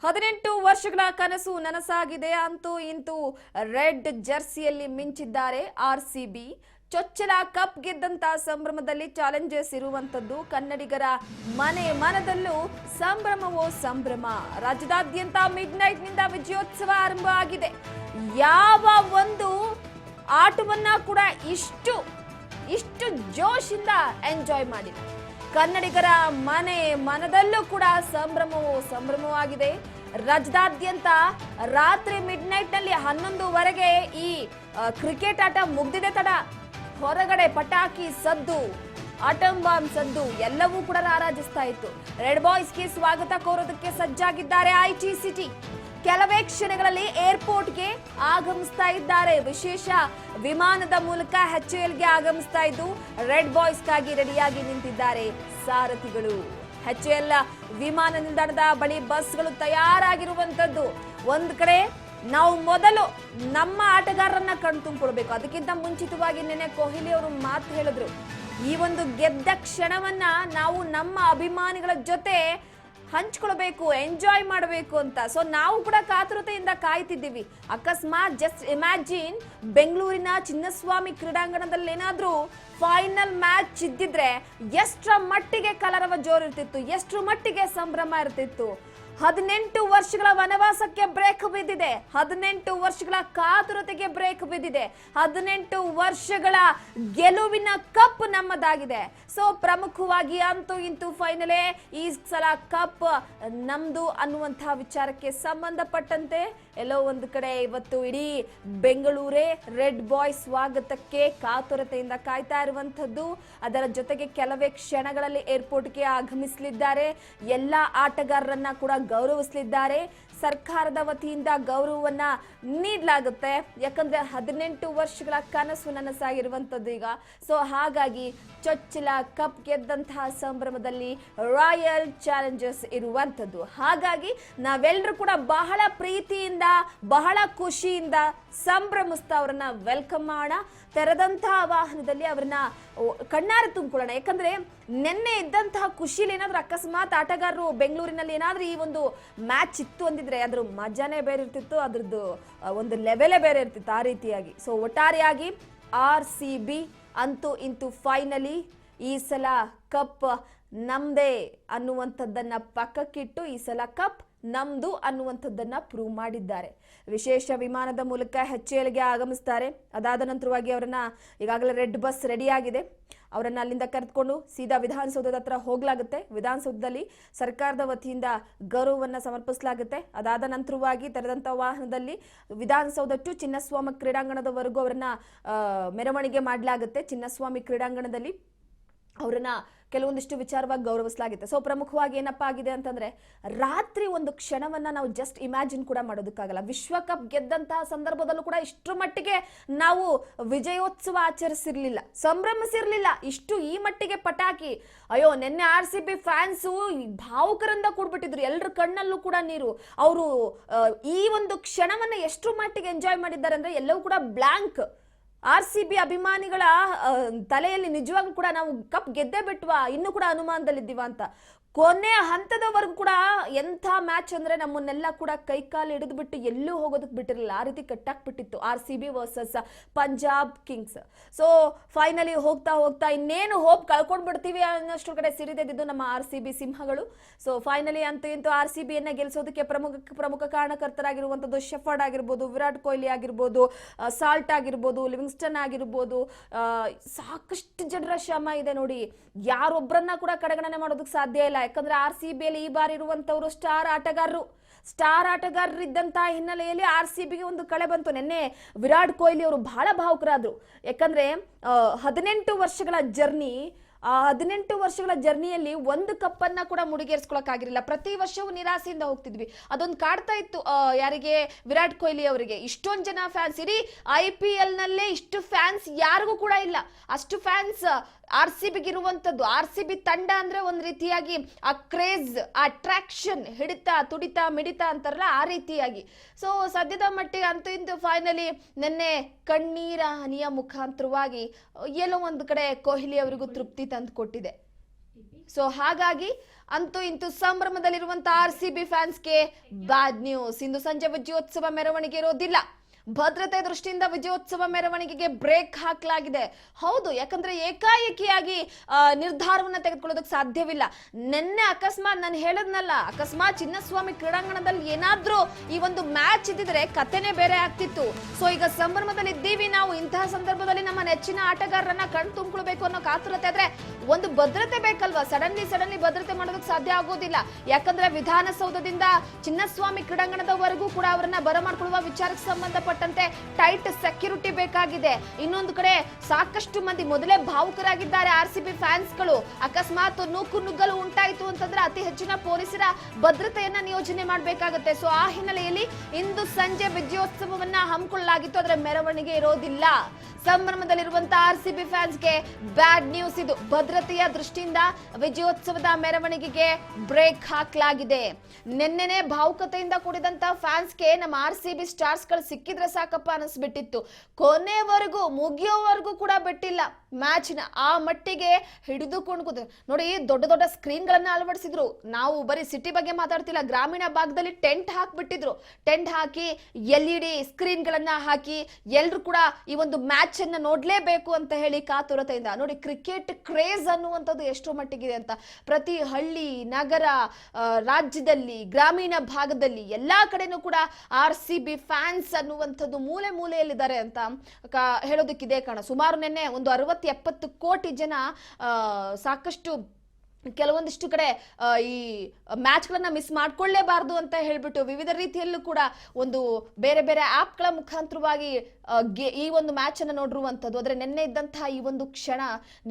18 ವರ್ಷಗಳ ಕನಸು ನನಸಾಗಿದೆ ಅಂತೂ ಇಂತೂ ರೆಡ್ ಜರ್ಸಿಯಲ್ಲಿ ಮಿಂಚಿದ್ದಾರೆ ಆರ್ಸಿಬಿ. ಚೊಚ್ಚಲ ಕಪ್ ಗೆದ್ದಂತ ಸಂಭ್ರಮದಲ್ಲಿ ಚಾಲೆಂಜರ್ಸ್ ಇರುವಂತದ್ದು ಕನ್ನಡಿಗರ ಮನದಲ್ಲೂ ಸಂಭ್ರಮವೋ ಸಂಭ್ರಮ. ರಾಜ್ಯದಾದ್ಯಂತ ಮಿಡ್ ನೈಟ್ ನಿಂದ ವಿಜಯೋತ್ಸವ ಆರಂಭ ಆಗಿದೆ. ಯಾವ ಒಂದು ಆಟವನ್ನ ಕೂಡ ಇಷ್ಟು ಜೋಶಿಂದ ಎಂಜಾಯ್ ಮಾಡಿಲ್ಲ. ಕನ್ನಡಿಗರ ಮನದಲ್ಲೂ ಕೂಡ ಸಂಭ್ರಮವಾಗಿದೆ. ರಾಜ್ಯದಾದ್ಯಂತ ರಾತ್ರಿ ಮಿಡ್ ನೈಟ್ ನಲ್ಲಿ 11ವರೆಗೆ ಈ ಕ್ರಿಕೆಟ್ ಆಟ ಮುಗ್ದಿದೆ ತಡ. ಹೊರಗಡೆ ಪಟಾಕಿ ಸದ್ದು, ಆಟಂ ಬಾಂಬ್ ಸದ್ದು ಎಲ್ಲವೂ ಕೂಡ ರಾರಾಜಿಸ್ತಾ ಇತ್ತು. ರೆಡ್ ಬಾಯ್ಸ್ಗೆ ಸ್ವಾಗತ ಕೋರೋದಕ್ಕೆ ಸಜ್ಜಾಗಿದ್ದಾರೆ ಐಟಿ ಸಿಟಿ. ಕೆಲವೇ ಕ್ಷಣಗಳಲ್ಲಿ ಏರ್ಪೋರ್ಟ್ಗೆ ಆಗಮಿಸ್ತಾ ಇದ್ದಾರೆ. ವಿಶೇಷ ವಿಮಾನದ ಮೂಲಕ HALಗೆ ಆಗಮಿಸ್ತಾ ಇದ್ದು ರೆಡ್ ಬಾಯ್ಸ್ಗಾಗಿ ರೆಡಿಯಾಗಿ ನಿಂತಿದ್ದಾರೆ ಸಾರಥಿಗಳು. HAL ವಿಮಾನ ನಿಲ್ದಾಣದ ಬಳಿ ಬಸ್ಗಳು ತಯಾರಾಗಿರುವಂತದ್ದು. ಒಂದ್ ಕಡೆ ನಾವು ಮೊದಲು ನಮ್ಮ ಆಟಗಾರರನ್ನ ಕಣ್ತುಂಬಿಕೊಳ್ಬೇಕು. ಅದಕ್ಕಿಂತ ಮುಂಚಿತವಾಗಿ ನೆನೆ ಕೊಹ್ಲಿ ಅವರು ಮಾತು ಹೇಳಿದ್ರು, ಈ ಒಂದು ಗೆದ್ದ ಕ್ಷಣವನ್ನ ನಾವು ನಮ್ಮ ಅಭಿಮಾನಿಗಳ ಜೊತೆ ಹಂಚ್ಕೊಳ್ಬೇಕು, ಎಂಜಾಯ್ ಮಾಡಬೇಕು ಅಂತ. ಸೊ ನಾವು ಕೂಡ ಕಾತುರತೆಯಿಂದ ಕಾಯ್ತಿದ್ದೀವಿ. ಅಕಸ್ಮಾತ್ ಜಸ್ಟ್ ಇಮ್ಯಾಜಿನ್ ಬೆಂಗಳೂರಿನ ಚಿನ್ನಸ್ವಾಮಿ ಕ್ರೀಡಾಂಗಣದಲ್ಲಿ ಏನಾದ್ರೂ ಫೈನಲ್ ಮ್ಯಾಚ್ ಇದ್ದಿದ್ರೆ ಎಷ್ಟರ ಮಟ್ಟಿಗೆ ಕಲರವ ಜೋರಿರ್ತಿತ್ತು, ಎಷ್ಟರ ಮಟ್ಟಿಗೆ ಸಂಭ್ರಮ ಇರ್ತಿತ್ತು. 18 ವರ್ಷಗಳ ವನವಾಸಕ್ಕೆ ಬ್ರೇಕ್ ಬಿದ್ದಿದೆ. 18 ವರ್ಷಗಳ ಕಾತುರತೆಗೆ ಬ್ರೇಕ್ ಬಿದ್ದಿದೆ. 18 ವರ್ಷಗಳ ಗೆಲುವಿನ ಕಪ್ ನಮ್ಮದಾಗಿದೆ. ಸೊ ಪ್ರಮುಖವಾಗಿ ಅಂತೂ ಇಂತೂ ಫೈನಲೇ ಈ ಸಲ ಕಪ್ ನಮ್ದು ಅನ್ನುವಂತಹ ವಿಚಾರಕ್ಕೆ ಸಂಬಂಧಪಟ್ಟಂತೆ ಎಲ್ಲೋ ಒಂದು ಕಡೆ ಇವತ್ತು ಇಡೀ ಬೆಂಗಳೂರೇ ರೆಡ್ ಬಾಯ್ಸ್ ಸ್ವಾಗತಕ್ಕೆ ಕಾತುರತೆಯಿಂದ ಕಾಯ್ತಾ ಇರುವಂತದ್ದು. ಅದರ ಜೊತೆಗೆ ಕೆಲವೇ ಕ್ಷಣಗಳಲ್ಲಿ ಏರ್ಪೋರ್ಟ್ಗೆ ಆಗಮಿಸಲಿದ್ದಾರೆ. ಎಲ್ಲಾ ಆಟಗಾರರನ್ನ ಕೂಡ ಗೌರವಿಸಲಿದ್ದಾರೆ. ಸರ್ಕಾರದ ವತಿಯಿಂದ ಗೌರವವನ್ನ ನೀಡಲಾಗುತ್ತೆ. ಯಾಕಂದ್ರೆ 18 ವರ್ಷಗಳ ಕನಸು ನನಸಾಗಿರುವಂತದ್ದು ಈಗ. ಸೊ ಹಾಗಾಗಿ ಚೊಚ್ಚಲ ಕಪ್ ಗೆದ್ದಂತಹ ಸಂಭ್ರಮದಲ್ಲಿ ರಾಯಲ್ ಚಾಲೆಂಜರ್ಸ್ ಇರುವಂತದ್ದು. ಹಾಗಾಗಿ ನಾವೆಲ್ಲರೂ ಕೂಡ ಬಹಳ ಪ್ರೀತಿಯಿಂದ, ಬಹಳ ಖುಷಿಯಿಂದ ಸಂಭ್ರಮಿಸ್ತಾ ಅವರನ್ನ ವೆಲ್ಕಮ್ ಮಾಡೋಣ. ತೆರೆದಂತಹ ವಾಹನದಲ್ಲಿ ಅವರನ್ನ ಕಣ್ಣಾರೆ ತುಂಬಿಕೊಳ್ಳೋಣ. ಯಾಕಂದ್ರೆ ನಿನ್ನೆ ಇದ್ದಂತಹ ಖುಷಿಲಿ ಏನಾದ್ರೂ ಅಕಸ್ಮಾತ್ ಆಟಗಾರರು ಬೆಂಗಳೂರಿನಲ್ಲಿ ಏನಾದ್ರೂ ಈ ಒಂದು ಮ್ಯಾಚ್ ಇತ್ತು ಅಂದಿದ್ರೆ ಅದ್ರ ಮಜಾನೇ ಬೇರೆ ಇರ್ತಿತ್ತು, ಅದ್ರದ್ದು ಒಂದು ಲೆವೆಲೇ ಬೇರೆ ಇರ್ತಿತ್ತು ಆ ರೀತಿಯಾಗಿ. ಸೊ ಒಟ್ಟಾರೆಯಾಗಿ RCB ಅಂತೂ ಇಂತೂ ಫೈನಲಿ ಈ ಸಲ ಕಪ್ ನಮ್ದೇ ಅನ್ನುವಂಥದ್ದನ್ನ ಪಕ್ಕಕ್ಕಿಟ್ಟು ಈ ಸಲ ಕಪ್ ನಮ್ದು ಅನ್ನುವಂಥದ್ದನ್ನ ಪ್ರೂವ್ ಮಾಡಿದ್ದಾರೆ. ವಿಶೇಷ ವಿಮಾನದ ಮೂಲಕ HALಗೆ ಆಗಮಿಸ್ತಾರೆ. ಅದಾದ ನಂತರವಾಗಿ ಅವರನ್ನ ಈಗಾಗಲೇ ರೆಡ್ ಬಸ್ ರೆಡಿ ಆಗಿದೆ. ಅವರನ್ನ ಅಲ್ಲಿಂದ ಕರೆದುಕೊಂಡು ಸೀದಾ ವಿಧಾನಸೌಧದ ಹತ್ರ ಹೋಗ್ಲಾಗುತ್ತೆ. ವಿಧಾನಸೌಧದಲ್ಲಿ ಸರ್ಕಾರದ ವತಿಯಿಂದ ಗೌರವವನ್ನ ಸಮರ್ಪಿಸಲಾಗುತ್ತೆ. ಅದಾದ ನಂತರವಾಗಿ ತೆರೆದಂತ ವಾಹನದಲ್ಲಿ ವಿಧಾನಸೌಧ ಟು ಚಿನ್ನಸ್ವಾಮಿ ಕ್ರೀಡಾಂಗಣದವರೆಗೂ ಅವರನ್ನ ಮೆರವಣಿಗೆ ಮಾಡಲಾಗುತ್ತೆ. ಚಿನ್ನಸ್ವಾಮಿ ಕ್ರೀಡಾಂಗಣದಲ್ಲಿ ಅವರನ್ನ ಕೆಲವೊಂದಿಷ್ಟು ವಿಚಾರವಾಗಿ ಗೌರವಿಸಲಾಗುತ್ತೆ. ಸೊ ಪ್ರಮುಖವಾಗಿ ಏನಪ್ಪಾ ಆಗಿದೆ ಅಂತಂದ್ರೆ, ರಾತ್ರಿ ಒಂದು ಕ್ಷಣವನ್ನ ನಾವು ಜಸ್ಟ್ ಇಮ್ಯಾಜಿನ್ ಕೂಡ ಮಾಡೋದಕ್ಕಾಗಲ್ಲ. ವಿಶ್ವಕಪ್ ಗೆದ್ದಂತಹ ಸಂದರ್ಭದಲ್ಲೂ ಕೂಡ ಇಷ್ಟರ ಮಟ್ಟಿಗೆ ನಾವು ವಿಜಯೋತ್ಸವ ಆಚರಿಸಿರ್ಲಿಲ್ಲ, ಸಂಭ್ರಮಿಸಿರ್ಲಿಲ್ಲ. ಇಷ್ಟು ಈ ಮಟ್ಟಿಗೆ ಪಟಾಕಿ, ಅಯ್ಯೋ ನೆನ್ನೆ RCB ಫ್ಯಾನ್ಸು ಭಾವುಕರಿಂದ ಕೂಡ್ಬಿಟ್ಟಿದ್ರು. ಎಲ್ಲರ ಕಣ್ಣಲ್ಲೂ ಕೂಡ ನೀರು. ಅವರು ಈ ಒಂದು ಕ್ಷಣವನ್ನ ಎಷ್ಟರ ಮಟ್ಟಿಗೆ ಎಂಜಾಯ್ ಮಾಡಿದ್ದಾರೆ ಅಂದ್ರೆ ಎಲ್ಲವೂ ಕೂಡ ಬ್ಲಾಂಕ್. RCB ಅಭಿಮಾನಿಗಳ ತಲೆಯಲ್ಲಿ ನಿಜವಾಗ್ಲೂ ಕೂಡ ನಾವು ಕಪ್ ಗೆದ್ದೇ ಬಿಟ್ವಾ, ಇನ್ನೂ ಕೂಡ ಅನುಮಾನದಲ್ಲಿದ್ದೀವ ಅಂತ. ಕೊನೆಯ ಹಂತದವರೆಗೂ ಕೂಡ ಎಂಥ ಮ್ಯಾಚ್ ಅಂದ್ರೆ ನಮ್ಮನ್ನೆಲ್ಲ ಕೂಡ ಕೈಕಾಲು ಹಿಡಿದು ಬಿಟ್ಟು ಎಲ್ಲೂ ಹೋಗೋದಕ್ಕೆ ಬಿಟ್ಟಿರಲಿಲ್ಲ. ಆ ರೀತಿ ಕಟ್ಟಾಕ್ಬಿಟ್ಟಿತ್ತು RCB versus Punjab Kings. So finally ಹೋಗ್ತಾ ಇನ್ನೇನು ಹೋಪ್ ಕಳ್ಕೊಂಡ್ ಬಿಡ್ತೀವಿ ಅನ್ನೋಷ್ಟು ಕಡೆ ಸಿರಿದೆದ್ದು ನಮ್ಮ RCB ಸಿಂಹಗಳು. ಸೊ ಫೈನಲಿ ಅಂತೂ ಇಂತೂ RCBಯನ್ನ ಗೆಲ್ಲಿಸೋದಕ್ಕೆ ಪ್ರಮುಖ ಕಾರಣಕರ್ತರಾಗಿರುವಂತದ್ದು ಶೆಫರ್ಡ್ ಆಗಿರ್ಬೋದು, ವಿರಾಟ್ ಕೊಹ್ಲಿ ಆಗಿರ್ಬೋದು, ಸಾಲ್ಟ್ ಆಗಿರ್ಬೋದು, ಲಿವಿಂಗ್ಸ್ಟನ್ ಆಗಿರ್ಬೋದು, ಸಾಕಷ್ಟು ಜನರ ಶ್ರಮ ಇದೆ ನೋಡಿ. ಯಾರೊಬ್ಬರನ್ನ ಕೂಡ ಕಡೆಗಣನೆ ಮಾಡೋದಕ್ಕೆ ಸಾಧ್ಯ ಇಲ್ಲ. ಯಾಕಂದ್ರೆ RCBಯಲ್ಲಿ ಈ ಬಾರಿ ಇರುವಂತವರು ಸ್ಟಾರ್ ಆಟಗಾರರಿದ್ದಂತಹ ಹಿನ್ನೆಲೆಯಲ್ಲಿ RCBಗೆ ಒಂದು ಕಳೆ ಬಂತು. ನಿನ್ನೆ ವಿರಾಟ್ ಕೊಹ್ಲಿ ಅವರು ಬಹಳ ಭಾವುಕರಾದ್ರು. ಯಾಕಂದ್ರೆ 18 ವರ್ಷಗಳ ಜರ್ನಿ, ಆ 18 ವರ್ಷಗಳ ಜರ್ನಿಯಲ್ಲಿ ಒಂದು ಕಪ್ಪನ್ನ ಕೂಡ ಮುಡಿಗೇರಿಸ್ಕೊಳಕ್ಕಾಗಿರಲಿಲ್ಲ. ಪ್ರತಿ ವರ್ಷವೂ ನಿರಾಸೆಯಿಂದ ಹೋಗ್ತಿದ್ವಿ. ಅದೊಂದು ಕಾಡ್ತಾ ಇತ್ತು ಯಾರಿಗೆ, ವಿರಾಟ್ ಕೊಹ್ಲಿ ಅವರಿಗೆ. ಇಷ್ಟೊಂದು ಜನ ಫ್ಯಾನ್ಸ್, ಇಡೀ IPL ನಲ್ಲೇ ಇಷ್ಟು ಫ್ಯಾನ್ಸ್ ಯಾರಿಗೂ ಕೂಡ ಇಲ್ಲ. ಅಷ್ಟು ಫ್ಯಾನ್ಸ್ RCBಗೆ ಇರುವಂತದ್ದು. RCB ತಂಡ ಅಂದ್ರೆ ಒಂದ್ ರೀತಿಯಾಗಿ ಆ ಕ್ರೇಜ್, ಅಟ್ರಾಕ್ಷನ್, ಹಿಡಿತ ತುಡಿತ ಮಿಡಿತ ಅಂತಾರಲ್ಲ ಆ ರೀತಿಯಾಗಿ. ಸೊ ಸದ್ಯದ ಮಟ್ಟಿಗೆ ಅಂತೂ ಇಂದು ಫೈನಲಿ ನಿನ್ನೆ ಕಣ್ಣೀರ ಹನಿಯ ಮುಖಾಂತರವಾಗಿ ಎಲ್ಲೋ ಒಂದು ಕಡೆ ಕೊಹ್ಲಿ ಅವರಿಗೂ ತೃಪ್ತಿ ತಂದು ಕೊಟ್ಟಿದೆ. ಸೊ ಹಾಗಾಗಿ ಅಂತೂ ಇಂತೂ ಸಂಭ್ರಮದಲ್ಲಿರುವಂತಹ RCB ಫ್ಯಾನ್ಸ್ಗೆ ಬ್ಯಾಡ್ ನ್ಯೂಸ್. ಇಂದು ಸಂಜೆ ವಿಜಯೋತ್ಸವ ಮೆರವಣಿಗೆ ಇರೋದಿಲ್ಲ. ಭದ್ರತೆ ದೃಷ್ಟಿಯಿಂದ ವಿಜಯೋತ್ಸವ ಮೆರವಣಿಗೆಗೆ ಬ್ರೇಕ್ ಹಾಕಲಾಗಿದೆ. ಹೌದು, ಯಾಕಂದ್ರೆ ಏಕಾಏಕಿಯಾಗಿ ನಿರ್ಧಾರವನ್ನ ತೆಗೆದುಕೊಳ್ಳೋದಕ್ಕೆ ಸಾಧ್ಯವಿಲ್ಲ. ನಿನ್ನೆ ಅಕಸ್ಮಾತ್ ನಾನು ಹೇಳದ್ನಲ್ಲ, ಅಕಸ್ಮಾತ್ ಚಿನ್ನಸ್ವಾಮಿ ಕ್ರೀಡಾಂಗಣದಲ್ಲಿ ಏನಾದ್ರೂ ಈ ಒಂದು ಮ್ಯಾಚ್ ಇದ್ದಿದ್ರೆ ಕಥೆನೇ ಬೇರೆ ಆಗ್ತಿತ್ತು. ಸೊ ಈಗ ಸಂಭ್ರಮದಲ್ಲಿ ಇದ್ದೀವಿ ನಾವು. ಇಂತಹ ಸಂದರ್ಭದಲ್ಲಿ ನಮ್ಮ ನೆಚ್ಚಿನ ಆಟಗಾರರನ್ನ ಕಣ್ ತುಂಬಿಕೊಳ್ಬೇಕು ಅನ್ನೋ ಕಾತುರತೆ ಆದ್ರೆ ಒಂದು ಭದ್ರತೆ ಬೇಕಲ್ವಾ. ಸಡನ್ಲಿ ಭದ್ರತೆ ಮಾಡೋದಕ್ಕೆ ಸಾಧ್ಯ ಆಗೋದಿಲ್ಲ. ಯಾಕಂದ್ರೆ ವಿಧಾನಸೌಧದಿಂದ ಚಿನ್ನಸ್ವಾಮಿ ಕ್ರೀಡಾಂಗಣದವರೆಗೂ ಕೂಡ ಅವರನ್ನ ಬರಮಾಡ್ಕೊಳ್ಳುವ ವಿಚಾರಕ್ಕೆ ಸಂಬಂಧಪಟ್ಟ ಟೈಟ್ ಸೆಕ್ಯೂರಿಟಿ ಬೇಕಾಗಿದೆ. ಇನ್ನೊಂದು ಕಡೆ ಸಾಕಷ್ಟು ಮಂದಿ ಮೊದಲೇ ಭಾವುಕರಾಗಿದ್ದಾರೆ RCB ಫ್ಯಾನ್ಸ್ಗಳು. ಅಕಸ್ಮಾತ್ ನುಗ್ಗಲು ಉಂಟಾಯಿತು ಅಂತಂದ್ರೆ ಅತಿ ಹೆಚ್ಚಿನ ಪೊಲೀಸರ ಭದ್ರತೆಯನ್ನ ನಿಯೋಜನೆ ಮಾಡಬೇಕಾಗುತ್ತೆ. ಸೊ ಆ ಹಿನ್ನೆಲೆಯಲ್ಲಿ ಇಂದು ಸಂಜೆ ವಿಜಯೋತ್ಸವವನ್ನ ಹಮ್ಮಿಕೊಳ್ಳಲಾಗಿತ್ತು, ಅದರ ಮೆರವಣಿಗೆ ಇರೋದಿಲ್ಲ. ಸಂಭ್ರಮದಲ್ಲಿರುವಂತಹ RCB ಫ್ಯಾನ್ಸ್ಗೆ ಬ್ಯಾಡ್ ನ್ಯೂಸ್ ಇದು. ಭದ್ರತೆಯ ದೃಷ್ಟಿಯಿಂದ ವಿಜಯೋತ್ಸವದ ಮೆರವಣಿಗೆಗೆ ಬ್ರೇಕ್ ಹಾಕಲಾಗಿದೆ. ನಿನ್ನೆನೆ ಭಾವುಕತೆಯಿಂದ ಕೂಡಿದಂತ ಫ್ಯಾನ್ಸ್ಗೆ ನಮ್ಮ RCB ಸ್ಟಾರ್ಸ್ ಗಳು ಸಿಕ್ಕಿದ್ರೆ ಸಾಕಪ್ಪ ಅನಿಸ್ಬಿಟ್ಟಿತ್ತು. ಕೊನೆವರೆಗೂ ಮುಗಿಯೋವರೆಗೂ ಕೂಡ ಬಿಟ್ಟಿಲ್ಲ ಮ್ಯಾಚ್ ನ. ಆ ಮಟ್ಟಿಗೆ ಹಿಡಿದುಕೊಂಡು ನೋಡಿ, ದೊಡ್ಡ ಸ್ಕ್ರೀನ್ ಗಳನ್ನ ಅಳವಡಿಸಿದ್ರು. ನಾವು ಬರೀ ಸಿಟಿ ಬಗ್ಗೆ ಮಾತಾಡ್ತಿಲ್ಲ, ಗ್ರಾಮೀಣ ಭಾಗದಲ್ಲಿ ಟೆಂಟ್ ಹಾಕ್ಬಿಟ್ಟಿದ್ರು. ಟೆಂಟ್ ಹಾಕಿ LED ಸ್ಕ್ರೀನ್ ಗಳನ್ನ ಹಾಕಿ ಎಲ್ರು ಕೂಡ ಈ ಒಂದು ಮ್ಯಾಚ್ ಅನ್ನ ನೋಡ್ಲೇಬೇಕು ಅಂತ ಹೇಳಿ ಕಾತುರತೆಯಿಂದ. ನೋಡಿ, ಕ್ರಿಕೆಟ್ ಕ್ರೇಜ್ ಅನ್ನುವಂಥದ್ದು ಎಷ್ಟೋ ಮಟ್ಟಿಗಿದೆ ಅಂತ. ಪ್ರತಿ ಹಳ್ಳಿ, ನಗರ, ರಾಜ್ಯದಲ್ಲಿ, ಗ್ರಾಮೀಣ ಭಾಗದಲ್ಲಿ ಎಲ್ಲಾ ಕಡೆನೂ ಕೂಡ RCB ಫ್ಯಾನ್ಸ್ ಅನ್ನುವಂಥದ್ದು ಮೂಲೆ ಮೂಲೆಯಲ್ಲಿದ್ದಾರೆ ಅಂತ ಹೇಳೋದಕ್ಕಿದೆ ಕಾರಣ. ಸುಮಾರು ನಿನ್ನೆ ಒಂದು 60-70 ಕೋಟಿ ಜನ ಸಾಕಷ್ಟು ಕೆಲವೊಂದಿಷ್ಟು ಕಡೆ ಈ ಮ್ಯಾಚ್ಗಳನ್ನ ಮಿಸ್ ಮಾಡ್ಕೊಳ್ಳೇಬಾರ್ದು ಅಂತ ಹೇಳ್ಬಿಟ್ಟು ವಿವಿಧ ರೀತಿಯಲ್ಲೂ ಕೂಡ ಒಂದು ಬೇರೆ ಬೇರೆ ಆಪ್ಗಳ ಮುಖಾಂತರವಾಗಿ ಈ ಒಂದು ಮ್ಯಾಚ್ ಅನ್ನ ನೋಡಿರುವಂಥದ್ದು. ಆದ್ರೆ ನಿನ್ನೆ ಇದ್ದಂತಹ ಈ ಒಂದು ಕ್ಷಣ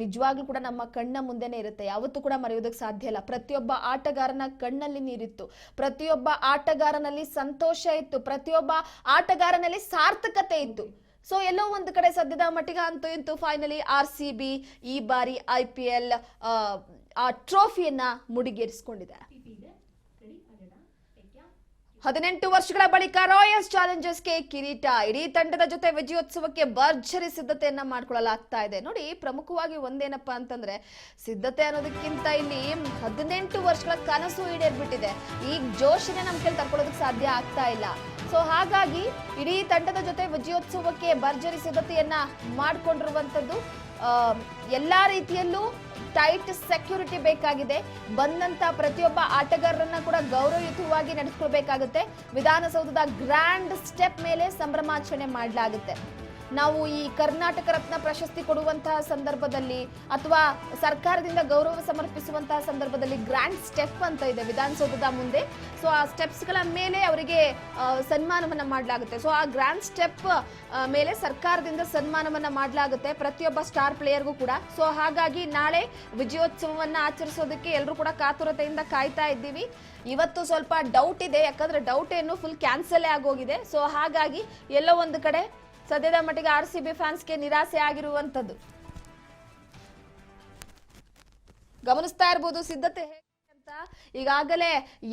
ನಿಜವಾಗ್ಲೂ ಕೂಡ ನಮ್ಮ ಕಣ್ಣ ಮುಂದೆನೆ ಇರುತ್ತೆ, ಯಾವತ್ತೂ ಕೂಡ ಮರೆಯೋದಕ್ಕೆ ಸಾಧ್ಯ ಇಲ್ಲ. ಪ್ರತಿಯೊಬ್ಬ ಆಟಗಾರನ ಕಣ್ಣಲ್ಲಿ ನೀರಿತ್ತು, ಪ್ರತಿಯೊಬ್ಬ ಆಟಗಾರನಲ್ಲಿ ಸಂತೋಷ ಇತ್ತು, ಪ್ರತಿಯೊಬ್ಬ ಆಟಗಾರನಲ್ಲಿ ಸಾರ್ಥಕತೆ ಇತ್ತು. ಸೊ ಎಲ್ಲೋ ಒಂದು ಕಡೆ ಸದ್ಯದ ಮಟ್ಟಿಗೆ ಅಂತೂ ಇಂತೂ ಫೈನಲಿ RCB ಈ ಬಾರಿ IPL ಆ ಟ್ರೋಫಿಯನ್ನ ಮುಡಿಗೇರಿಸಿಕೊಂಡಿದೆ. 18 ವರ್ಷಗಳ ಬಳಿಕ ರಾಯಲ್ಸ್ ಚಾಲೆಂಜರ್ಸ್ಗೆ ಕಿರೀಟ. ಇಡೀ ತಂಡದ ಜೊತೆ ವಿಜಯೋತ್ಸವಕ್ಕೆ ಭರ್ಜರಿ ಸಿದ್ಧತೆಯನ್ನ ಮಾಡ್ಕೊಳ್ಳಲಾಗ್ತಾ ಇದೆ. ನೋಡಿ, ಪ್ರಮುಖವಾಗಿ ಒಂದೇನಪ್ಪಾ ಅಂತಂದ್ರೆ ಸಿದ್ಧತೆ ಅನ್ನೋದಕ್ಕಿಂತ ಇಲ್ಲಿ 18 ವರ್ಷಗಳ ಕನಸು ಈಡೇರ್ಬಿಟ್ಟಿದೆ. ಈ ಜೋಶನ್ನ ನಮ್ ಕೈಲಿ ತರ್ಕೊಳ್ಳೋದಕ್ಕೆ ಸಾಧ್ಯ ಆಗ್ತಾ ಇಲ್ಲ. ಸೊ ಹಾಗಾಗಿ ಇಡೀ ತಂಡದ ಜೊತೆ ವಿಜಯೋತ್ಸವಕ್ಕೆ ಭರ್ಜರಿ ಸಿದ್ಧತೆಯನ್ನ ಮಾಡ್ಕೊಂಡಿರುವಂತದ್ದು. ಎಲ್ಲಾ ರೀತಿಯಲ್ಲೂ ಟೈಟ್ ಸೆಕ್ಯೂರಿಟಿ ಬೇಕಾಗಿದೆ. ಬಂದಂತ ಪ್ರತಿಯೊಬ್ಬ ಆಟಗಾರರನ್ನ ಕೂಡ ಗೌರವಯುತವಾಗಿ ನಡೆಸ್ಕೊಳ್ಬೇಕಾಗುತ್ತೆ. ವಿಧಾನಸೌಧದ ಗ್ರ್ಯಾಂಡ್ ಸ್ಟೆಪ್ ಮೇಲೆ ಸಂಭ್ರಮಾಚರಣೆ ಮಾಡಲಾಗುತ್ತೆ. ನಾವು ಈ ಕರ್ನಾಟಕ ರತ್ನ ಪ್ರಶಸ್ತಿ ಕೊಡುವಂತಹ ಸಂದರ್ಭದಲ್ಲಿ ಅಥವಾ ಸರ್ಕಾರದಿಂದ ಗೌರವ ಸಮರ್ಪಿಸುವಂತಹ ಸಂದರ್ಭದಲ್ಲಿ ಗ್ರ್ಯಾಂಡ್ ಸ್ಟೆಪ್ ಅಂತ ಇದೆ ವಿಧಾನಸೌಧದ ಮುಂದೆ. ಸೊ ಆ ಸ್ಟೆಪ್ಸ್ ಗಳ ಮೇಲೆ ಅವರಿಗೆ ಸನ್ಮಾನವನ್ನ ಮಾಡಲಾಗುತ್ತೆ. ಸೊ ಆ ಗ್ರ್ಯಾಂಡ್ ಸ್ಟೆಪ್ ಮೇಲೆ ಸರ್ಕಾರದಿಂದ ಸನ್ಮಾನವನ್ನ ಮಾಡಲಾಗುತ್ತೆ ಪ್ರತಿಯೊಬ್ಬ ಸ್ಟಾರ್ ಪ್ಲೇಯರ್ಗೂ ಕೂಡ. ಸೊ ಹಾಗಾಗಿ ನಾಳೆ ವಿಜಯೋತ್ಸವವನ್ನ ಆಚರಿಸೋದಕ್ಕೆ ಎಲ್ಲರೂ ಕೂಡ ಕಾತುರತೆಯಿಂದ ಕಾಯ್ತಾ ಇದ್ದೀವಿ. ಇವತ್ತು ಸ್ವಲ್ಪ ಡೌಟ್ ಇದೆ, ಯಾಕಂದ್ರೆ ಡೌಟ್ ಏನು ಫುಲ್ ಕ್ಯಾನ್ಸಲ್ ಆಗೋಗಿದೆ. ಸೊ ಹಾಗಾಗಿ ಎಲ್ಲೋ ಒಂದು ಕಡೆ ಸದ್ಯದ ಮಟ್ಟಿಗೆ RCB ಫ್ಯಾನ್ಸ್ಗೆ ನಿರಾಸೆ ಆಗಿರುವಂತದ್ದು ಗಮನಿಸ್ತಾ ಇರಬಹುದು. ಸಿದ್ಧತೆ ಹೇಗೆ ಅಂತ ಈಗಾಗಲೇ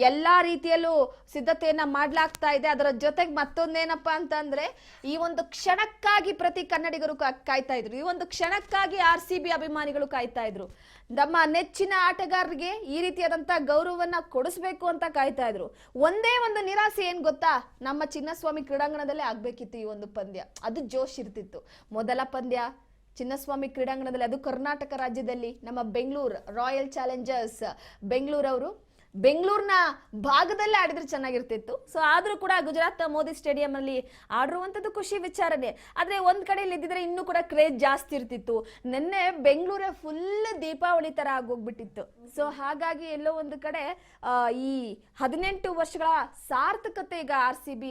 ಎಲ್ಲಾ ರೀತಿಯಲ್ಲೂ ಸಿದ್ಧತೆಯನ್ನ ಮಾಡ್ಲಾಗ್ತಾ ಇದೆ. ಅದರ ಜೊತೆಗೆ ಮತ್ತೊಂದೇನಪ್ಪಾ ಅಂತಂದ್ರೆ ಈ ಒಂದು ಕ್ಷಣಕ್ಕಾಗಿ ಪ್ರತಿ ಕನ್ನಡಿಗರು ಕಾಯ್ತಾ ಇದ್ರು. ಈ ಒಂದು ಕ್ಷಣಕ್ಕಾಗಿ RCB ಅಭಿಮಾನಿಗಳು ಕಾಯ್ತಾ ಇದ್ರು. ನಮ್ಮ ನೆಚ್ಚಿನ ಆಟಗಾರರಿಗೆ ಈ ರೀತಿಯಾದಂತಹ ಗೌರವವನ್ನ ಕೊಡಿಸ್ಬೇಕು ಅಂತ ಕಾಯ್ತಾ ಇದ್ರು. ಒಂದೇ ಒಂದು ನಿರಾಸೆ ಏನ್ ಗೊತ್ತಾ, ನಮ್ಮ ಚಿನ್ನಸ್ವಾಮಿ ಕ್ರೀಡಾಂಗಣದಲ್ಲೇ ಆಗ್ಬೇಕಿತ್ತು ಈ ಒಂದು ಪಂದ್ಯ. ಅದು ಜೋಶ್ ಇರ್ತಿತ್ತು. ಮೊದಲ ಪಂದ್ಯ ಚಿನ್ನಸ್ವಾಮಿ ಕ್ರೀಡಾಂಗಣದಲ್ಲಿ, ಅದು ಕರ್ನಾಟಕ ರಾಜ್ಯದಲ್ಲಿ ನಮ್ಮ ಬೆಂಗಳೂರು ರಾಯಲ್ ಚಾಲೆಂಜರ್ಸ್ ಬೆಂಗಳೂರಿನ ಭಾಗದಲ್ಲೇ ಆಡಿದ್ರೆ ಚೆನ್ನಾಗಿರ್ತಿತ್ತು. ಸೊ ಆದ್ರೂ ಕೂಡ ಗುಜರಾತ್ ಮೋದಿ ಸ್ಟೇಡಿಯಂ ಅಲ್ಲಿ ಆಡಿರುವಂತದ್ದು ಖುಷಿ ವಿಚಾರನೆ. ಆದ್ರೆ ಒಂದ್ ಕಡೆಯಲ್ಲಿ ಇದ್ದಿದ್ರೆ ಇನ್ನೂ ಕೂಡ ಕ್ರೇಜ್ ಜಾಸ್ತಿ ಇರ್ತಿತ್ತು. ನಿನ್ನೆ ಬೆಂಗಳೂರೇ ಫುಲ್ ದೀಪಾವಳಿ ತರ ಆಗೋಗ್ಬಿಟ್ಟಿತ್ತು. ಸೊ ಹಾಗಾಗಿ ಎಲ್ಲೋ ಒಂದು ಕಡೆ ಈ 18 ವರ್ಷಗಳ ಸಾರ್ಥಕತೆ ಈಗ RCB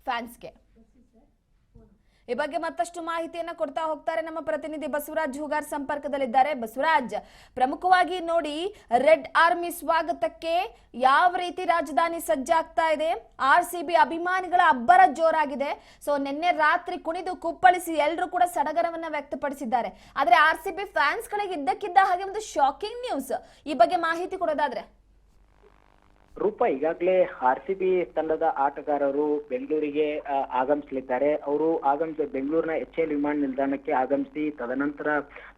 ಫ್ಯಾನ್ಸ್ಗೆ. ಈ ಬಗ್ಗೆ ಮತ್ತಷ್ಟು ಮಾಹಿತಿಯನ್ನ ಕೊಡ್ತಾ ಹೋಗ್ತಾರೆ ನಮ್ಮ ಪ್ರತಿನಿಧಿ ಬಸವರಾಜ್ ಹೂಗಾರ್ ಸಂಪರ್ಕದಲ್ಲಿದ್ದಾರೆ. ಬಸವರಾಜ್, ಪ್ರಮುಖವಾಗಿ ನೋಡಿ, ರೆಡ್ ಆರ್ಮಿ ಸ್ವಾಗತಕ್ಕೆ ಯಾವ ರೀತಿ ರಾಜಧಾನಿ ಸಜ್ಜಾಗ್ತಾ ಇದೆ, RCB ಅಭಿಮಾನಿಗಳ ಅಬ್ಬರ ಜೋರಾಗಿದೆ. ಸೊ ನಿನ್ನೆ ರಾತ್ರಿ ಕುಣಿದು ಕುಪ್ಪಳಿಸಿ ಎಲ್ಲರೂ ಕೂಡ ಸಡಗರವನ್ನ ವ್ಯಕ್ತಪಡಿಸಿದ್ದಾರೆ. ಆದ್ರೆ RCB ಫ್ಯಾನ್ಸ್ ಗಳಿಗೆ ಇದ್ದಕ್ಕಿದ್ದ ಹಾಗೆ ಒಂದು ಶಾಕಿಂಗ್ ನ್ಯೂಸ್. ಈ ಬಗ್ಗೆ ಮಾಹಿತಿ ಕೊಡೋದಾದ್ರೆ ರೂಪ, ಈಗಾಗಲೇ RCB ತಂಡದ ಆಟಗಾರರು ಬೆಂಗಳೂರಿಗೆ ಆಗಮಿಸಲಿದ್ದಾರೆ. ಅವರು ಬೆಂಗಳೂರಿನ HAL ವಿಮಾನ ನಿಲ್ದಾಣಕ್ಕೆ ಆಗಮಿಸಿ ತದನಂತರ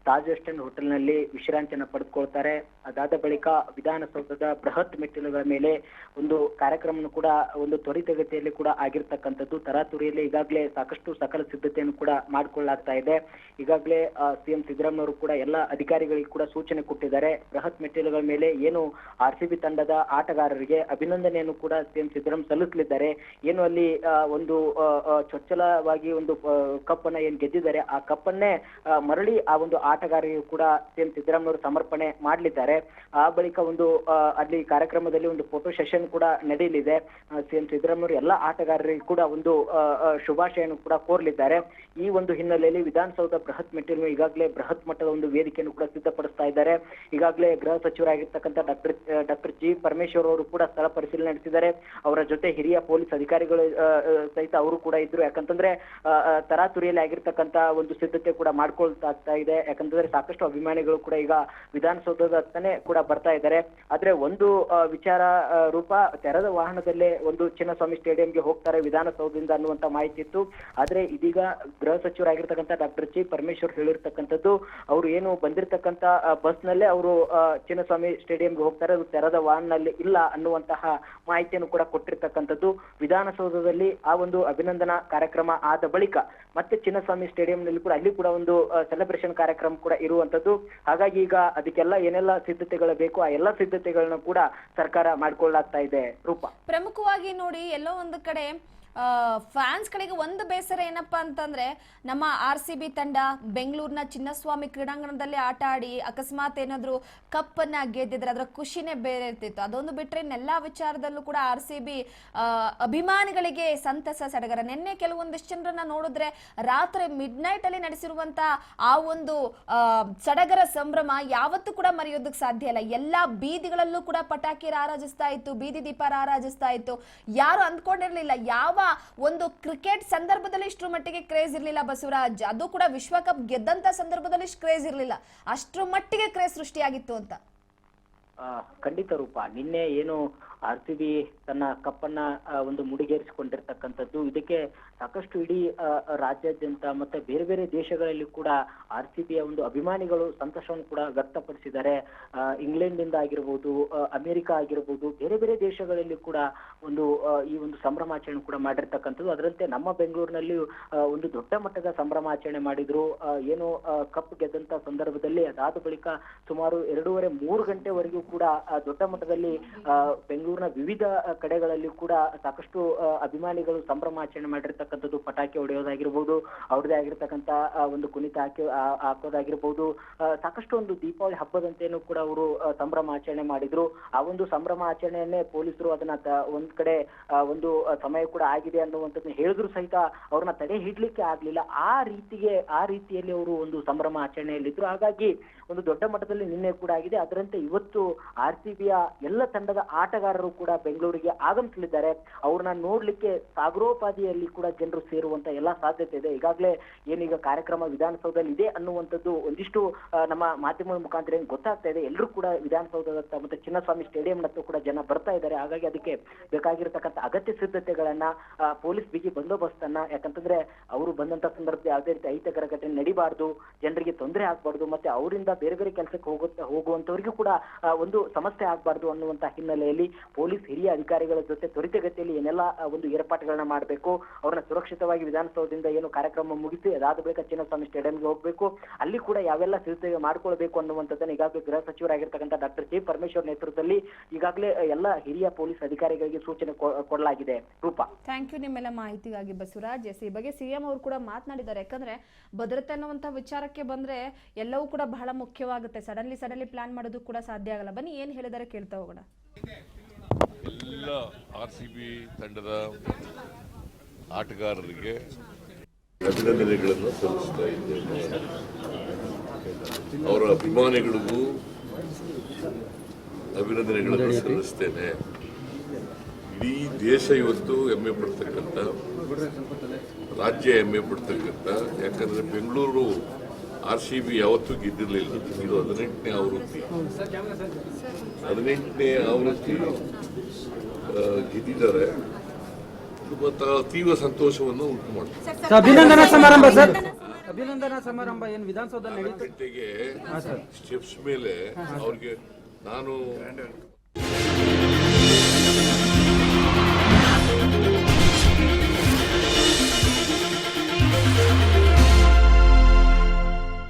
ತಾಜ್ ವೆಸ್ಟ್ ಎಂಡ್ ಹೋಟೆಲ್ನಲ್ಲಿ ವಿಶ್ರಾಂತಿಯನ್ನು ಪಡೆದುಕೊಳ್ತಾರೆ. ಅದಾದ ಬಳಿಕ ವಿಧಾನಸೌಧದ ಬೃಹತ್ ಮೆಟ್ಟಿಲುಗಳ ಮೇಲೆ ಒಂದು ಕಾರ್ಯಕ್ರಮವನ್ನು ಕೂಡ ಒಂದು ತ್ವರಿತಗತಿಯಲ್ಲಿ ಕೂಡ ಆಗಿರ್ತಕ್ಕಂಥದ್ದು. ತರಾತುರಿಯಲ್ಲಿ ಈಗಾಗಲೇ ಸಾಕಷ್ಟು ಸಕಲ ಸಿದ್ಧತೆಯನ್ನು ಕೂಡ ಮಾಡಿಕೊಳ್ಳಲಾಗ್ತಾ ಇದೆ. ಈಗಾಗಲೇ ಸಿಎಂ ಸಿದ್ದರಾಮಯ್ಯವರು ಕೂಡ ಎಲ್ಲ ಅಧಿಕಾರಿಗಳಿಗೆ ಕೂಡ ಸೂಚನೆ ಕೊಟ್ಟಿದ್ದಾರೆ. ಬೃಹತ್ ಮೆಟ್ಟಿಲುಗಳ ಮೇಲೆ ಏನು RCB ತಂಡದ ಆಟಗಾರರಿಗೆ ಅಭಿನಂದನೆಯನ್ನು ಕೂಡ ಸಿಎಂ ಸಿದ್ದರಾಮಯ್ಯ ಸಲ್ಲಿಸಲಿದ್ದಾರೆ. ಏನು ಅಲ್ಲಿ ಒಂದು ಚೊಚ್ಚಲವಾಗಿ ಒಂದು ಕಪ್ ಅನ್ನ ಏನ್ ಗೆದ್ದಿದ್ದಾರೆ, ಆ ಕಪ್ ಅನ್ನೇ ಮರಳಿ ಆ ಒಂದು ಆಟಗಾರರಿಗೂ ಕೂಡ ಸಿಎಂ ಸಿದ್ದರಾಮಯ್ಯವರು ಸಮರ್ಪಣೆ ಮಾಡಲಿದ್ದಾರೆ. ಆ ಬಳಿಕ ಒಂದು ಅಲ್ಲಿ ಕಾರ್ಯಕ್ರಮದಲ್ಲಿ ಒಂದು ಫೋಟೋ ಸೆಷನ್ ಕೂಡ ನಡೆಯಲಿದೆ. ಸಿಎಂ ಸಿದ್ದರಾಮಯ್ಯವರು ಎಲ್ಲ ಆಟಗಾರರಿಗೂ ಕೂಡ ಒಂದು ಶುಭಾಶಯನ್ನು ಕೂಡ ಕೋರಲಿದ್ದಾರೆ. ಈ ಒಂದು ಹಿನ್ನೆಲೆಯಲ್ಲಿ ವಿಧಾನಸೌಧ ಬೃಹತ್ ಮೆಟ್ಟಿಲು ಈಗಾಗಲೇ ಬೃಹತ್ ಮಟ್ಟದ ಒಂದು ವೇದಿಕೆಯನ್ನು ಕೂಡ ಸಿದ್ಧಪಡಿಸ್ತಾ ಇದ್ದಾರೆ. ಈಗಾಗಲೇ ಗೃಹ ಸಚಿವರಾಗಿರ್ತಕ್ಕಂಥ ಡಾಕ್ಟರ್ ಜಿ ಪರಮೇಶ್ವರ್ ಅವರು ಕೂಡ ಸ್ಥಳ ಪರಿಶೀಲನೆ ನಡೆಸಿದ್ದಾರೆ. ಅವರ ಜೊತೆ ಹಿರಿಯ ಪೊಲೀಸ್ ಅಧಿಕಾರಿಗಳು ಸಹಿತ ಅವರು ಕೂಡ ಇದ್ರು. ಯಾಕಂತಂದ್ರೆ ತರಾತುರಿಯಲ್ಲಿ ಆಗಿರ್ತಕ್ಕಂಥ ಒಂದು ಸಿದ್ಧತೆ ಕೂಡ ಮಾಡ್ಕೊಳ್ತಾ ಇದೆ. ಯಾಕಂತಂದ್ರೆ ಸಾಕಷ್ಟು ಅಭಿಮಾನಿಗಳು ಕೂಡ ಈಗ ವಿಧಾನಸೌಧದ ಹತ್ತನೇ ಕೂಡ ಬರ್ತಾ ಇದ್ದಾರೆ. ಆದ್ರೆ ಒಂದು ವಿಚಾರ ರೂಪ, ತೆರೆದ ವಾಹನದಲ್ಲೇ ಒಂದು ಚಿನ್ನಸ್ವಾಮಿ ಸ್ಟೇಡಿಯಂಗೆ ಹೋಗ್ತಾರೆ ವಿಧಾನಸೌಧದಿಂದ ಅನ್ನುವಂತ ಮಾಹಿತಿ ಇತ್ತು. ಆದ್ರೆ ಇದೀಗ ಗೃಹ ಸಚಿವರಾಗಿರ್ತಕ್ಕಂಥ ಡಾಕ್ಟರ್ ಜಿ ಪರಮೇಶ್ವರ್ ಹೇಳಿರ್ತಕ್ಕಂಥದ್ದು, ಅವರು ಏನು ಬಂದಿರತಕ್ಕಂತ ಬಸ್ ನಲ್ಲೇ ಅವರು ಚಿನ್ನಸ್ವಾಮಿ ಸ್ಟೇಡಿಯಂಗೆ ಹೋಗ್ತಾರೆ, ಅದು ತೆರೆದ ವಾಹನದಲ್ಲಿ ಇಲ್ಲ ಅನ್ನುವಂತಹ ಮಾಹಿತಿಯನ್ನು ಕೂಡ ಕೊಟ್ಟಿರ್ತಕ್ಕಂಥದ್ದು. ವಿಧಾನಸೌಧದಲ್ಲಿ ಆ ಒಂದು ಅಭಿನಂದನಾ ಕಾರ್ಯಕ್ರಮ ಆದ ಬಳಿಕ ಮತ್ತೆ ಚಿನ್ನಸ್ವಾಮಿ ಸ್ಟೇಡಿಯಂನಲ್ಲಿ ಕೂಡ ಅಲ್ಲಿ ಕೂಡ ಒಂದು ಸೆಲೆಬ್ರೇಷನ್ ಕಾರ್ಯಕ್ರಮ ಕೂಡ ಇರುವಂತದ್ದು. ಹಾಗಾಗಿ ಈಗ ಅದಕ್ಕೆಲ್ಲ ಏನೆಲ್ಲ ಸಿದ್ಧತೆಗಳು ಬೇಕು ಆ ಎಲ್ಲ ಸಿದ್ಧತೆಗಳನ್ನ ಕೂಡ ಸರ್ಕಾರ ಮಾಡ್ಕೊಳ್ಳಾಗ್ತಾ ಇದೆ. ರೂಪ, ಪ್ರಮುಖವಾಗಿ ನೋಡಿ, ಎಲ್ಲೋ ಒಂದು ಕಡೆ ಫ್ಯಾನ್ಸ್ ಗಳಿಗೆ ಒಂದು ಬೇಸರ ಏನಪ್ಪಾ ಅಂತಂದ್ರೆ, ನಮ್ಮ RCB ತಂಡ ಬೆಂಗಳೂರಿನ ಚಿನ್ನಸ್ವಾಮಿ ಕ್ರೀಡಾಂಗಣದಲ್ಲಿ ಆಟ ಆಡಿ ಅಕಸ್ಮಾತ್ ಏನಾದ್ರು ಕಪ್ ಅನ್ನ ಗೆದ್ದಿದ್ರೆ ಅದರ ಖುಷಿನೇ ಬೇರೆ ಇರ್ತಿತ್ತು. ಅದೊಂದು ಬಿಟ್ರೆ ಇನ್ನೆಲ್ಲಾ ವಿಚಾರದಲ್ಲೂ ಕೂಡ RCB ಅಭಿಮಾನಿಗಳಿಗೆ ಸಂತಸ ಸಡಗರ. ನಿನ್ನೆ ಕೆಲವೊಂದಿಷ್ಟು ಜನರನ್ನ ನೋಡಿದ್ರೆ ರಾತ್ರಿ ಮಿಡ್ ನೈಟ್ ಅಲ್ಲಿ ನಡೆಸಿರುವಂತ ಆ ಒಂದು ಸಡಗರ ಸಂಭ್ರಮ ಯಾವತ್ತೂ ಕೂಡ ಮರೆಯೋದಕ್ಕೆ ಸಾಧ್ಯ ಇಲ್ಲ. ಎಲ್ಲಾ ಬೀದಿಗಳಲ್ಲೂ ಕೂಡ ಪಟಾಕಿ ರಾರಾಜಿಸ್ತಾ ಇತ್ತು, ಬೀದಿ ದೀಪ ರಾರಾಜಿಸ್ತಾ ಇತ್ತು. ಯಾರು ಅಂದ್ಕೊಂಡಿರ್ಲಿಲ್ಲ, ಯಾವ ಒಂದು ಕ್ರಿಕೆಟ್ ಸಂದರ್ಭದಲ್ಲಿ ಇಷ್ಟರ ಮಟ್ಟಿಗೆ ಕ್ರೇಜ್ ಇರಲಿಲ್ಲ ಬಸವರಾಜ್. ಅದು ಕೂಡ ವಿಶ್ವಕಪ್ ಗೆದ್ದಂತ ಸಂದರ್ಭದಲ್ಲಿ ಕ್ರೇಜ್ ಇರಲಿಲ್ಲ, ಅಷ್ಟರ ಮಟ್ಟಿಗೆ ಕ್ರೇಜ್ ಸೃಷ್ಟಿಯಾಗಿತ್ತು ಅಂತ. ಖಂಡಿತ ರೂಪ, ನಿನ್ನೆ ಏನು RCB ತನ್ನ ಕಪ್ಪನ್ನ ಒಂದು ಮುಡಿಗೇರಿಸಿಕೊಂಡಿರ್ತಕ್ಕಂಥದ್ದು, ಇದಕ್ಕೆ ಸಾಕಷ್ಟು ಇಡೀ ರಾಜ್ಯಾದ್ಯಂತ ಮತ್ತೆ ಬೇರೆ ಬೇರೆ ದೇಶಗಳಲ್ಲಿ ಕೂಡ RCBಯ ಒಂದು ಅಭಿಮಾನಿಗಳು ಸಂತೋಷವನ್ನು ಕೂಡ ವ್ಯಕ್ತಪಡಿಸಿದ್ದಾರೆ. ಇಂಗ್ಲೆಂಡ್ ಇಂದ ಆಗಿರ್ಬೋದು, ಅಮೆರಿಕ ಆಗಿರ್ಬೋದು, ಬೇರೆ ಬೇರೆ ದೇಶಗಳಲ್ಲಿ ಕೂಡ ಒಂದು ಈ ಒಂದು ಸಂಭ್ರಮಾಚರಣೆ ಕೂಡ ಮಾಡಿರ್ತಕ್ಕಂಥದ್ದು. ಅದರಂತೆ ನಮ್ಮ ಬೆಂಗಳೂರಿನಲ್ಲಿ ಒಂದು ದೊಡ್ಡ ಮಟ್ಟದ ಸಂಭ್ರಮಾಚರಣೆ ಮಾಡಿದ್ರು. ಏನು ಕಪ್ ಗೆದ್ದಂತ ಸಂದರ್ಭದಲ್ಲಿ ಅದಾದ ಬಳಿಕ ಸುಮಾರು 2.5-3 ಗಂಟೆವರೆಗೂ ಕೂಡ ದೊಡ್ಡ ಮಟ್ಟದಲ್ಲಿ ಬೆಂಗಳೂರಿನ ವಿವಿಧ ಕಡೆಗಳಲ್ಲಿ ಕೂಡ ಸಾಕಷ್ಟು ಅಭಿಮಾನಿಗಳು ಸಂಭ್ರಮಾಚರಣೆ ಮಾಡಿರ್ತಕ್ಕಂಥದ್ದು. ಪಟಾಕಿ ಹೊಡೆಯೋದಾಗಿರ್ಬೋದು, ಅವ್ರದೇ ಆಗಿರ್ತಕ್ಕಂಥ ಒಂದು ಕುಣಿತ ಹಾಕೋದಾಗಿರ್ಬೋದು, ಸಾಕಷ್ಟು ಒಂದು ದೀಪಾವಳಿ ಹಬ್ಬದಂತೆಯೂ ಕೂಡ ಅವರು ಸಂಭ್ರಮಾಚರಣೆ ಮಾಡಿದ್ರು. ಆ ಒಂದು ಸಂಭ್ರಮಾಚರಣೆಯನ್ನೇ ಪೊಲೀಸರು ಅದನ್ನ ಒಂದ್ ಕಡೆ ಒಂದು ಸಮಯ ಕೂಡ ಆಗಿದೆ ಅನ್ನುವಂಥದ್ದನ್ನ ಹೇಳಿದ್ರು ಸಹಿತ ಅವ್ರನ್ನ ತಡೆ ಹಿಡ್ಲಿಕ್ಕೆ ಆಗ್ಲಿಲ್ಲ. ಆ ರೀತಿಯಲ್ಲಿ ಅವರು ಒಂದು ಸಂಭ್ರಮ ಆಚರಣೆಯಲ್ಲಿದ್ರು. ಹಾಗಾಗಿ ಒಂದು ದೊಡ್ಡ ಮಟ್ಟದಲ್ಲಿ ನಿನ್ನೆ ಕೂಡ ಆಗಿದೆ. ಅದರಂತೆ ಇವತ್ತು RCBಯ ಎಲ್ಲ ತಂಡದ ಆಟಗಾರರು ಕೂಡ ಬೆಂಗಳೂರಿಗೆ ಆಗಮಿಸಲಿದ್ದಾರೆ. ಅವ್ರನ್ನ ನೋಡ್ಲಿಕ್ಕೆ ಸಾಗರೋಪಾದಿಯಲ್ಲಿ ಕೂಡ ಜನರು ಸೇರುವಂತ ಎಲ್ಲಾ ಸಾಧ್ಯತೆ ಇದೆ. ಈಗಾಗಲೇ ಏನೀಗ ಕಾರ್ಯಕ್ರಮ ವಿಧಾನಸೌಧದಲ್ಲಿ ಇದೆ ಅನ್ನುವಂಥದ್ದು ಒಂದಿಷ್ಟು ನಮ್ಮ ಮಾಧ್ಯಮದ ಮುಖಾಂತರ ಏನ್ ಗೊತ್ತಾಗ್ತಾ ಇದೆ. ಎಲ್ಲರೂ ಕೂಡ ವಿಧಾನಸೌಧದತ್ತ ಮತ್ತೆ ಚಿನ್ನಸ್ವಾಮಿ ಸ್ಟೇಡಿಯಂನತ್ತ ಕೂಡ ಜನ ಬರ್ತಾ ಇದ್ದಾರೆ. ಹಾಗಾಗಿ ಅದಕ್ಕೆ ಬೇಕಾಗಿರ್ತಕ್ಕಂಥ ಅಗತ್ಯ ಸಿದ್ಧತೆಗಳನ್ನ ಪೊಲೀಸ್ ಬಿಗಿ ಬಂದೋಬಸ್ತನ್ನ, ಯಾಕಂತಂದ್ರೆ ಅವರು ಬಂದಂತ ಸಂದರ್ಭದಲ್ಲಿ ಯಾವುದೇ ರೀತಿ ಅಹಿತಕರ ಘಟನೆ ನಡಿಬಾರ್ದು, ಜನರಿಗೆ ತೊಂದರೆ ಆಗ್ಬಾರ್ದು, ಮತ್ತೆ ಅವರಿಂದ ಬೇರೆ ಬೇರೆ ಕೆಲಸಕ್ಕೆ ಹೋಗುವಂತವರಿಗೂ ಕೂಡ ಒಂದು ಸಮಸ್ಯೆ ಆಗ್ಬಾರ್ದು ಅನ್ನುವಂತ ಹಿನ್ನೆಲೆಯಲ್ಲಿ ಪೊಲೀಸ್ ಹಿರಿಯ ಅಧಿಕಾರಿಗಳ ಜೊತೆ ತ್ವರಿತಗತಿಯಲ್ಲಿ ಏನೆಲ್ಲ ಒಂದು ಏರ್ಪಾಟುಗಳನ್ನ ಮಾಡಬೇಕು, ಅವ್ರನ್ನ ಸುರಕ್ಷಿತವಾಗಿ ವಿಧಾನಸೌಧದಿಂದ ಏನು ಕಾರ್ಯಕ್ರಮ ಮುಗಿಸಿ ಅದಾದ ಬಳಿಕ ಚಿನ್ನಸ್ವಾಮಿ ಸ್ಟೇಡಿಯಂಗೆ ಹೋಗ್ಬೇಕು, ಅಲ್ಲಿ ಕೂಡ ಯಾವೆಲ್ಲ ಸಿದ್ಧತೆ ಮಾಡ್ಕೊಳ್ಬೇಕು ಅನ್ನುವಂಥದ್ದನ್ನ ಈಗಾಗಲೇ ಗೃಹ ಸಚಿವರಾಗಿರ್ತಕ್ಕಂಥ ಡಾಕ್ಟರ್ ಜಿ ಪರಮೇಶ್ವರ್ ನೇತೃತ್ವದಲ್ಲಿ ಈಗಾಗಲೇ ಎಲ್ಲ ಹಿರಿಯ ಪೊಲೀಸ್ ಅಧಿಕಾರಿಗಳಿಗೆ ಸೂಚನೆ ಕೊಡಲಾಗಿದೆ. ರೂಪಾ, ಥ್ಯಾಂಕ್ ಯು ನಿಮ್ಮೆಲ್ಲ ಮಾಹಿತಿಗಾಗಿ ಬಸವರಾಜ್. ಈ ಬಗ್ಗೆ ಸಿಎಂ ಅವರು ಕೂಡ ಮಾತನಾಡಿದ್ದಾರೆ. ಯಾಕಂದ್ರೆ ಭದ್ರತೆ ಅನ್ನುವಂತ ವಿಚಾರಕ್ಕೆ ಬಂದ್ರೆ ಎಲ್ಲವೂ ಕೂಡ ಬಹಳ ಮುಖ್ಯವಾಗುತ್ತೆ. ಸಡನ್ಲಿ ಪ್ಲಾನ್ ಮಾಡೋದು ಕೂಡ ಸಾಧ್ಯ ಆಗಲ್ಲ. ಬನ್ನಿ ಏನ್ ಹೇಳಿದಾರೆ ಕೇಳ್ತಾ ಹೋಗೋಣ. ಎಲ್ಲ RCB ತಂಡದ ಆಟಗಾರರಿಗೆ ಅಭಿನಂದನೆಗಳನ್ನು ಸಲ್ಲಿಸ್ತಾ ಇದ್ದೇನೆ. ಅವರ ಅಭಿಮಾನಿಗಳಿಗೂ ಅಭಿನಂದನೆಗಳನ್ನು ಸಲ್ಲಿಸ್ತೇನೆ. ಇಡೀ ದೇಶ ಇವತ್ತು ಹೆಮ್ಮೆ ಪಡ್ತಕ್ಕಂಥ, ರಾಜ್ಯ ಹೆಮ್ಮೆ ಪಡ್ತಕ್ಕಂಥ, ಯಾಕಂದ್ರೆ ಬೆಂಗಳೂರು RCB ಯಾವತ್ತೂ ಗೆದ್ದಿರಲಿಲ್ಲ. ಇದು 18ನೇ ಆವೃತ್ತಿ ಗೆದ್ದಿದ್ದಾರೆ. ತೀವ್ರ ಸಂತೋಷವನ್ನು ಉಂಟು ಮಾಡ್ತಾರೆ. ಅಭಿನಂದನಾ ಸಮಾರಂಭ ಸರ್. ಅಭಿನಂದನಾ ಸಮಾರಂಭ ಏನು ವಿಧಾನಸೌಧದಲ್ಲಿ 4 ಗಂಟೆಗೆ ಸ್ಟೆಪ್ಸ್ ಮೇಲೆ ಅವ್ರಿಗೆ ನಾನು